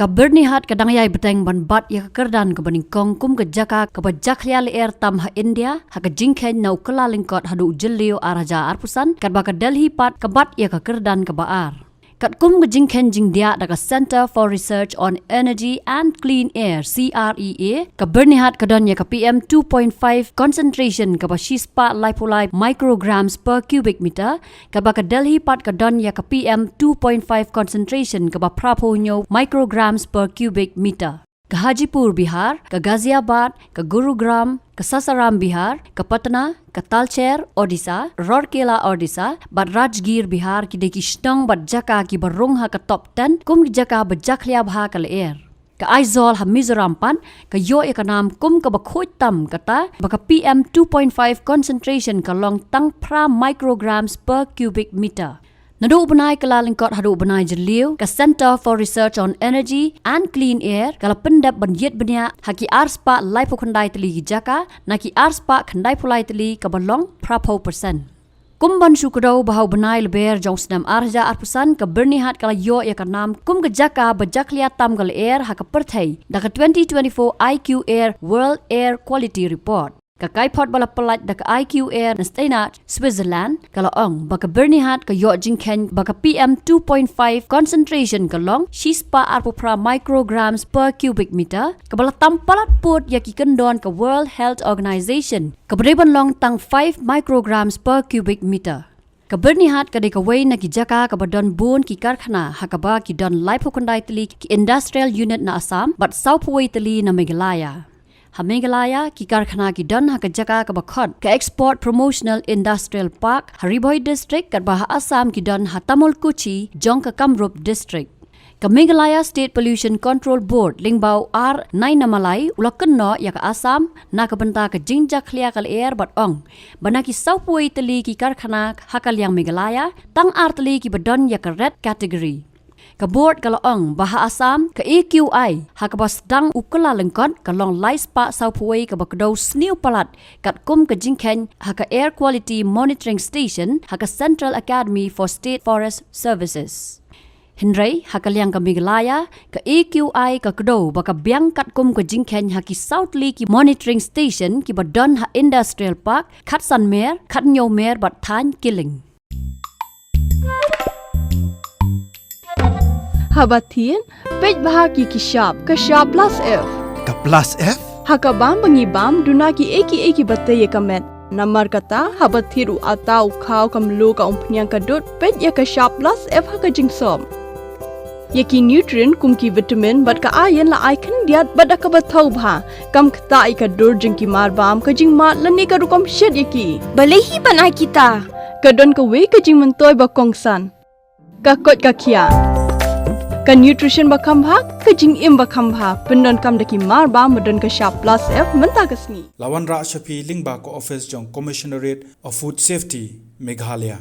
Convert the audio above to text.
Ka Byrnihat kadangayay beteng ban bat ya Kyrdan ka baningkong kum ka jaka ka Jingjakhlia Lyer tam ha India ha ka jingkhen na ukala lingkot hadu jellio araja arpusan kat ba ka Delhi pat ka bat ya ka Kyrdan ka baar. Kat kum ka jingkhen jingdia da ka Center for Research on Energy and Clean Air CREA ka Byrnihat kadon ya ka PM 2.5 concentration ka ba shispa lipolai micrograms per cubic meter ka ba ka Delhi pat kadon ya ka PM 2.5 concentration ka ba praponyo micrograms per cubic meter. Ka Hajipur Bihar, ka Ghaziabad, ka Gurugram, ka Sasaram Bihar, ka Patna, ka Talcher Odisha, Rourkela Odisha, bat Rajgir Bihar ki deki Shillong bat jaka ki barung ha ka top 10 kum ki jaka Jingjakhlia bha ka Lyer. Ka Aizawl ha Mizoram pan ka yo ekanam kum ka bakhoi tam kata ba ka PM 2.5 concentration ka long tang pra micrograms per cubic meter. Nadu ubanay kalalingkot hadu ubanay jeliu ka Center for Research on Energy and Clean Air kala pendap banjit benya haki arspa laipo khandai teli jaka naki arspa khandai pulai teli ka balong prapo persen. Kumban syukro bahau banay leber jong senam arja arpusan ka Byrnihat kala yo ya kanam kum ka jaka Jingjakhlia tam kala air haka perthai da ka 2024 IQ Air World Air Quality Report. Ka kaipot bala pelat da ka IQ Air na stena Switzerland kala ong baka Byrnihat ka yo jingkhen baka PM 2.5 concentration ka long shispa arpopra micrograms per cubic meter ka bala tampalat put yaki kendon ka World Health Organization ka breban long tang 5 micrograms per cubic meter. Ka Byrnihat ka de ka way na ki jaka ka badon bun ki karkhana hakaba ki don lipokondai teli ki industrial unit na Assam bat Southway teli na Meghalaya. Ha Meghalaya ki karkhana ki don ha ka jaka ka bakhot ka Export Promotional Industrial Park Haribhoi District kat bah Assam ki don ha Tamolkuchi jong ka Kamrup District. Ka Meghalaya State Pollution Control Board lingbau R9 namalai ulakan no ya ka Assam na ka benta ka Jingjakhlia kal air bat ong bana ki Southway teli ki karkhana hakal yang Meghalaya tang ar teli ki badon ya ka red category. Ka board kalaong baha Assam ka EQI hakabas dang ukala lengkot kalong laispa Southway ka bakdo sniu palat kat kum ka jingkhen haka Air Quality Monitoring Station haka Central Academy for State Forest Services. Hindray hakaliang ka Meghalaya ka EQI ka kdo baka Biang kat kum ka jingkhen haki Southly ki Monitoring Station ki badon ha Industrial Park kat Sanmer kat Nyomer bat Than Killing. Habatin, pej bahagi ki shop plus F. Ka plus F? Hakabam bangibam duna ki eki batte ye kamet. Namar kata habathiru atau khau kamlu ka umpnyang kadut pej ya ka shop plus F haka jingsom. Yaki nutrient kum ki vitamin bat ka iron la icon diat bat ka bathau bha kam kta I ka dur jing ki mar bam ka jing mat lani ka rukom shed yaki. Balehi banai kita. Kadon ka we ka jing mentoy ba kongsan. Ka kot ka khia. Ka nutrition bakam bha ka jing im bakam bha pendon kam daki mar ba modon ka shop plus F menta kasni Lawan Ra Shafi Lingba ko office jong Commissionerate of Food Safety Meghalaya.